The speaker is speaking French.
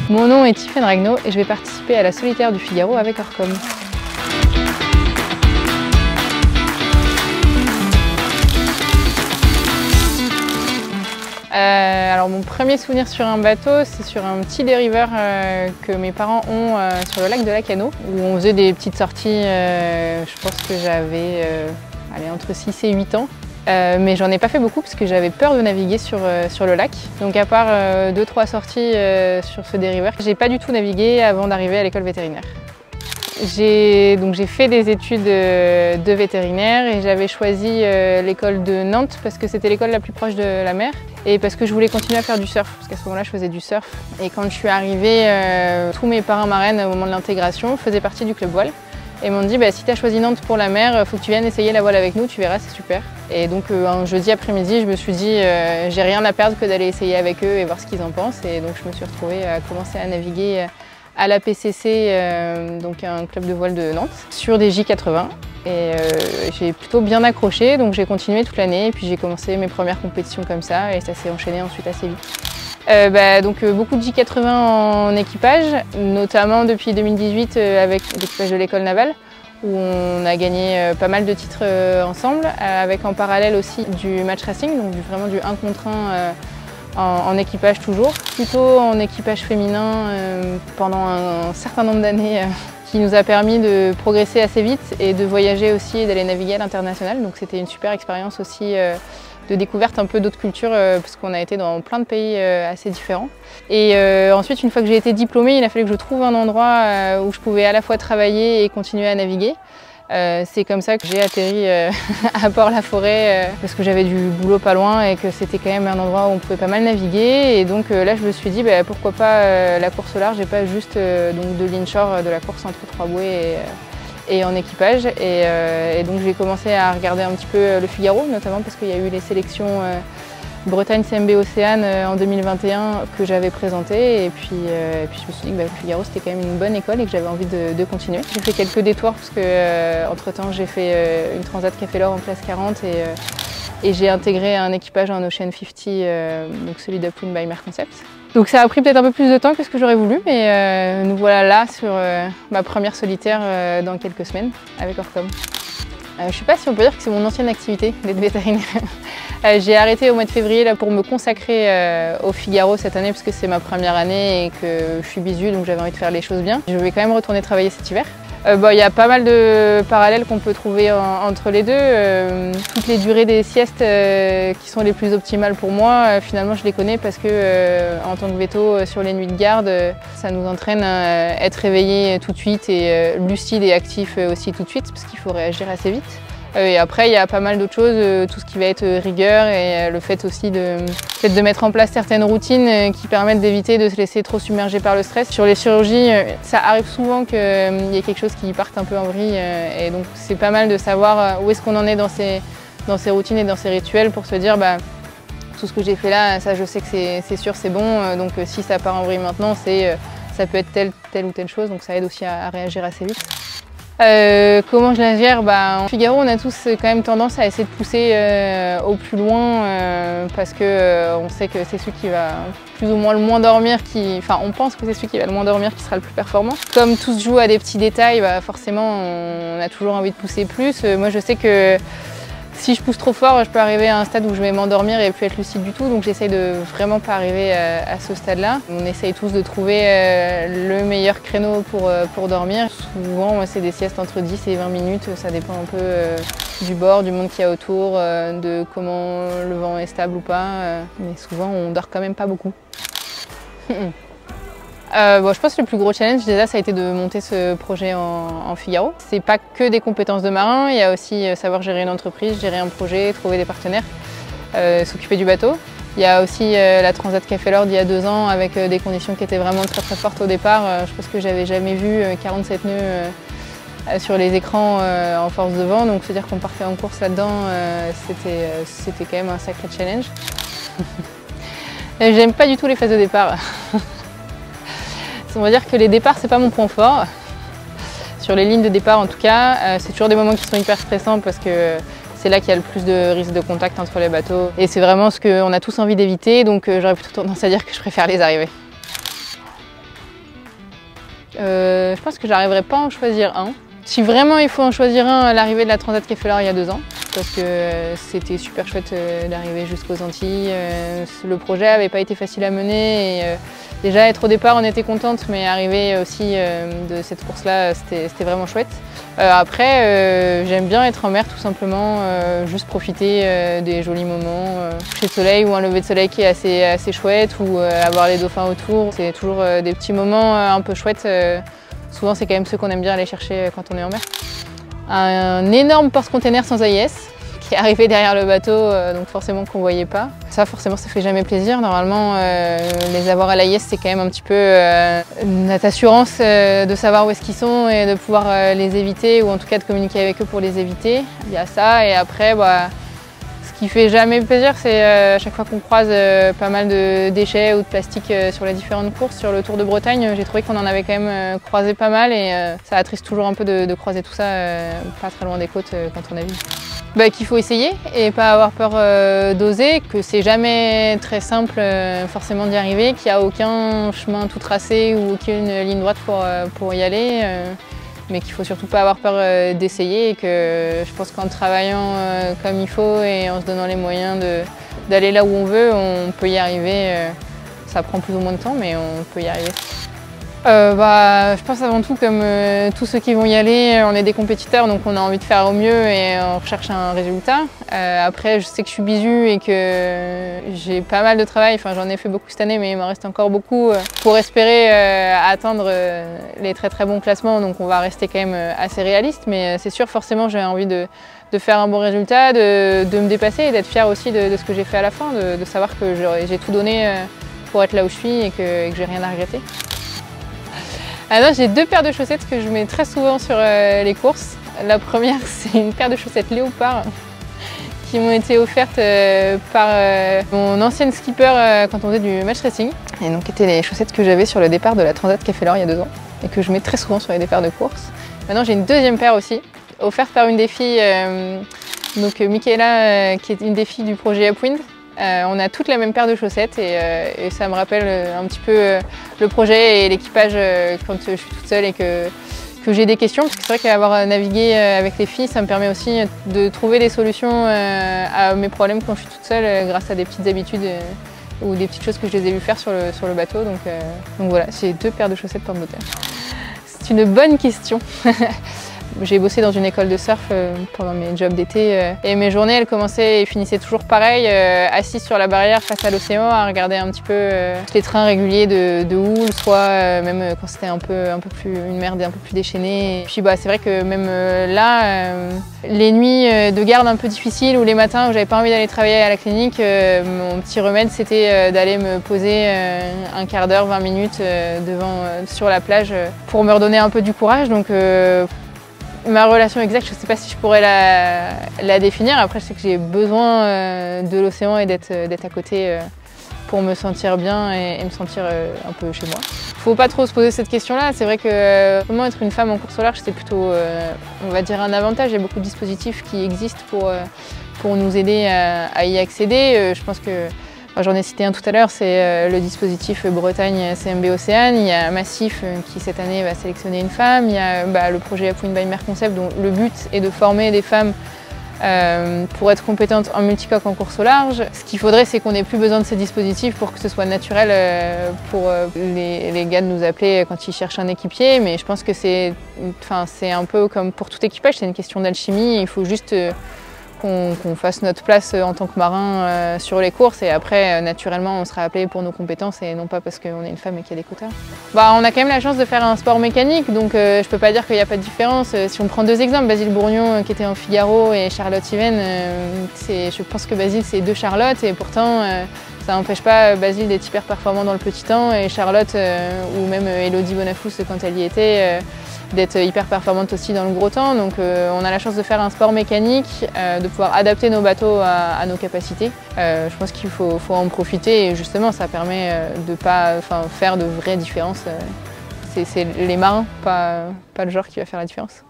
Mon nom est Tiffaine Ragnaud et je vais participer à la solitaire du Figaro avec Orcom. Alors mon premier souvenir sur un bateau, c'est sur un petit dériveur que mes parents ont sur le lac de Lacanau, où on faisait des petites sorties, je pense que j'avais entre 6 et 8 ans. Mais j'en ai pas fait beaucoup parce que j'avais peur de naviguer sur le lac. Donc à part 2-3 sorties sur ce dériveur, j'ai pas du tout navigué avant d'arriver à l'école vétérinaire. J'ai fait des études de vétérinaire et j'avais choisi l'école de Nantes parce que c'était l'école la plus proche de la mer et parce que je voulais continuer à faire du surf, parce qu'à ce moment-là je faisais du surf. Et quand je suis arrivée, tous mes parrains marraines au moment de l'intégration faisaient partie du club voile. Et m'ont dit si tu as choisi Nantes pour la mer, il faut que tu viennes essayer la voile avec nous, tu verras, c'est super. Et donc un jeudi après-midi, je me suis dit j'ai rien à perdre que d'aller essayer avec eux et voir ce qu'ils en pensent. Et donc je me suis retrouvée à commencer à naviguer à la PCC, donc un club de voile de Nantes, sur des J80. Et j'ai plutôt bien accroché, donc j'ai continué toute l'année. Et puis j'ai commencé mes premières compétitions comme ça et ça s'est enchaîné ensuite assez vite. Beaucoup de J80 en équipage, notamment depuis 2018 avec l'équipage de l'école navale, où on a gagné pas mal de titres ensemble, avec en parallèle aussi du match racing, donc vraiment du 1 contre 1 en équipage toujours. Plutôt en équipage féminin pendant un certain nombre d'années, qui nous a permis de progresser assez vite et de voyager aussi et d'aller naviguer à l'international. Donc c'était une super expérience aussi de découverte un peu d'autres cultures parce qu'on a été dans plein de pays assez différents. Et ensuite, une fois que j'ai été diplômée, il a fallu que je trouve un endroit où je pouvais à la fois travailler et continuer à naviguer. C'est comme ça que j'ai atterri à Port-la-Forêt parce que j'avais du boulot pas loin et que c'était quand même un endroit où on pouvait pas mal naviguer. Et donc là, je me suis dit pourquoi pas la course au large et pas juste de l'inshore, de la course entre 3 bouées et en équipage. Et donc j'ai commencé à regarder un petit peu le Figaro, notamment parce qu'il y a eu les sélections Bretagne CMB Océane en 2021 que j'avais présentées. Et puis je me suis dit que le Figaro c'était quand même une bonne école et que j'avais envie de continuer. J'ai fait quelques détours parce que entre temps j'ai fait une transat Café L'Or en classe 40 et j'ai intégré un équipage en Ocean 50, donc celui d'Upwind by Merconcept. Donc ça a pris peut-être un peu plus de temps que ce que j'aurais voulu, mais nous voilà là sur ma première solitaire dans quelques semaines avec Orcom. Je ne sais pas si on peut dire que c'est mon ancienne activité d'être vétérinaire. J'ai arrêté au mois de février là, pour me consacrer au Figaro cette année parce que c'est ma première année et que je suis bisu, donc j'avais envie de faire les choses bien. Je vais quand même retourner travailler cet hiver. Il y a pas mal de parallèles qu'on peut trouver entre les deux. Toutes les durées des siestes qui sont les plus optimales pour moi, finalement je les connais parce que en tant que véto sur les nuits de garde, ça nous entraîne à être réveillé tout de suite et lucide et actif aussi tout de suite parce qu'il faut réagir assez vite. Et après, il y a pas mal d'autres choses, tout ce qui va être rigueur et le fait aussi de mettre en place certaines routines qui permettent d'éviter de se laisser trop submerger par le stress. Sur les chirurgies, ça arrive souvent qu'il y ait quelque chose qui parte un peu en vrille et donc c'est pas mal de savoir où est-ce qu'on en est dans ces routines et dans ces rituels pour se dire tout ce que j'ai fait là, ça je sais que c'est sûr, c'est bon, donc si ça part en vrille maintenant, ça peut être telle ou telle chose, donc ça aide aussi à réagir assez vite. Comment je la gère en Figaro, on a tous quand même tendance à essayer de pousser au plus loin parce que on sait que c'est celui qui va plus ou moins le moins dormir on pense que c'est celui qui va le moins dormir qui sera le plus performant. Comme tout se joue à des petits détails, forcément on a toujours envie de pousser plus. Moi je sais que si je pousse trop fort, je peux arriver à un stade où je vais m'endormir et plus être lucide du tout, donc j'essaye de vraiment pas arriver à ce stade-là. On essaye tous de trouver le meilleur créneau pour dormir. Souvent, c'est des siestes entre 10 et 20 minutes, ça dépend un peu du bord, du monde qu'il y a autour, de comment le vent est stable ou pas, mais souvent on dort quand même pas beaucoup. Je pense que le plus gros challenge déjà ça a été de monter ce projet en Figaro. C'est pas que des compétences de marin, il y a aussi savoir gérer une entreprise, gérer un projet, trouver des partenaires, s'occuper du bateau. Il y a aussi la transat Café L'Or d'il y a 2 ans avec des conditions qui étaient vraiment très fortes au départ. Je pense que j'avais jamais vu 47 nœuds sur les écrans en force de vent, donc c'est-à-dire qu'on partait en course là-dedans, c'était quand même un sacré challenge. J'aime pas du tout les phases de départ. On va dire que les départs, c'est pas mon point fort. Sur les lignes de départ, en tout cas, c'est toujours des moments qui sont hyper stressants parce que c'est là qu'il y a le plus de risques de contact entre les bateaux. Et c'est vraiment ce qu'on a tous envie d'éviter, donc j'aurais plutôt tendance à dire que je préfère les arrivées. Je pense que j'arriverai pas à en choisir un. Si vraiment il faut en choisir un, l'arrivée de la Transat Café L'Or il y a 2 ans, parce que c'était super chouette d'arriver jusqu'aux Antilles. Le projet n'avait pas été facile à mener et déjà être au départ on était contente, mais arriver aussi de cette course-là c'était vraiment chouette. Après j'aime bien être en mer tout simplement, juste profiter des jolis moments, coucher de soleil ou un lever de soleil qui est assez chouette ou avoir les dauphins autour. C'est toujours des petits moments un peu chouettes. Souvent, c'est quand même ceux qu'on aime bien aller chercher quand on est en mer. Un énorme porte-container sans AIS qui est arrivé derrière le bateau, donc forcément qu'on ne voyait pas. Ça, forcément, ça fait jamais plaisir. Normalement, les avoir à l'AIS, c'est quand même un petit peu notre assurance de savoir où est-ce qu'ils sont et de pouvoir les éviter, ou en tout cas de communiquer avec eux pour les éviter. Il y a ça, et après, ce qui fait jamais plaisir, c'est à chaque fois qu'on croise pas mal de déchets ou de plastique sur les différentes courses. Sur le Tour de Bretagne, j'ai trouvé qu'on en avait quand même croisé pas mal et ça attriste toujours un peu de croiser tout ça pas très loin des côtes quand on navigue. Qu'il faut essayer et pas avoir peur d'oser, que c'est jamais très simple forcément d'y arriver, qu'il n'y a aucun chemin tout tracé ou aucune ligne droite pour y aller. Mais qu'il ne faut surtout pas avoir peur d'essayer et que je pense qu'en travaillant comme il faut et en se donnant les moyens d'aller là où on veut, on peut y arriver. Ça prend plus ou moins de temps, mais on peut y arriver. Je pense avant tout, comme tous ceux qui vont y aller, on est des compétiteurs, donc on a envie de faire au mieux et on recherche un résultat. Après, je sais que je suis bisu et que j'ai pas mal de travail, enfin j'en ai fait beaucoup cette année, mais il m'en reste encore beaucoup pour espérer atteindre les très très bons classements, donc on va rester quand même assez réaliste, mais c'est sûr, forcément j'ai envie de faire un bon résultat, de me dépasser et d'être fière aussi de ce que j'ai fait à la fin, de savoir que j'ai tout donné pour être là où je suis et que j'ai rien à regretter. Alors j'ai 2 paires de chaussettes que je mets très souvent sur les courses. La première, c'est une paire de chaussettes léopard qui m'ont été offertes par mon ancienne skipper quand on faisait du match racing. Et donc étaient les chaussettes que j'avais sur le départ de la Transat Café L'Or il y a 2 ans et que je mets très souvent sur les départs de course. Maintenant j'ai une deuxième paire aussi, offerte par une des filles, donc Michaela, qui est une des filles du projet Upwind. On a toutes la même paire de chaussettes et ça me rappelle un petit peu le projet et l'équipage quand je suis toute seule et que j'ai des questions, parce que c'est vrai qu'avoir navigué avec les filles, ça me permet aussi de trouver des solutions à mes problèmes quand je suis toute seule grâce à des petites habitudes ou des petites choses que je les ai vues faire sur le bateau. Donc voilà, j'ai 2 paires de chaussettes pour moteur. C'est une bonne question. J'ai bossé dans une école de surf pendant mes jobs d'été et mes journées elles commençaient et finissaient toujours pareil, assise sur la barrière face à l'océan à regarder un petit peu les trains réguliers de houle, soit même quand c'était un peu plus une mer un peu plus déchaînée. Et puis c'est vrai que même là, les nuits de garde un peu difficiles ou les matins où j'avais pas envie d'aller travailler à la clinique, mon petit remède c'était d'aller me poser un quart d'heure, 20 minutes sur la plage pour me redonner un peu du courage. Donc ma relation exacte, je ne sais pas si je pourrais la définir. Après, je sais que j'ai besoin de l'océan et d'être à côté pour me sentir bien et me sentir un peu chez moi. Il ne faut pas trop se poser cette question-là. C'est vrai que comment être une femme en course au large, c'est plutôt, on va dire, un avantage. Il y a beaucoup de dispositifs qui existent pour nous aider à y accéder. Je pense que j'en ai cité un tout à l'heure, c'est le dispositif Bretagne CMB Océane. Il y a Massif qui cette année va sélectionner une femme. Il y a le projet Upwind by Mer Concept dont le but est de former des femmes pour être compétentes en multicoque en course au large. Ce qu'il faudrait, c'est qu'on n'ait plus besoin de ces dispositifs pour que ce soit naturel pour les gars de nous appeler quand ils cherchent un équipier. Mais je pense que c'est un peu comme pour tout équipage, c'est une question d'alchimie. Il faut juste qu'on fasse notre place en tant que marin sur les courses et après naturellement on sera appelé pour nos compétences et non pas parce qu'on est une femme et qu'il y a des quotas. On a quand même la chance de faire un sport mécanique, donc je peux pas dire qu'il n'y a pas de différence. Si on prend 2 exemples, Basile Bourgnon qui était en Figaro et Charlotte Yven, je pense que Basile c'est 2 Charlotte et pourtant ça n'empêche pas Basile d'être hyper performant dans le petit temps et Charlotte ou même Elodie Bonafous quand elle y était d'être hyper performante aussi dans le gros temps. Donc on a la chance de faire un sport mécanique, de pouvoir adapter nos bateaux à nos capacités. Je pense qu'il faut en profiter et justement ça permet de ne pas faire de vraies différences. C'est les marins, pas le genre qui va faire la différence.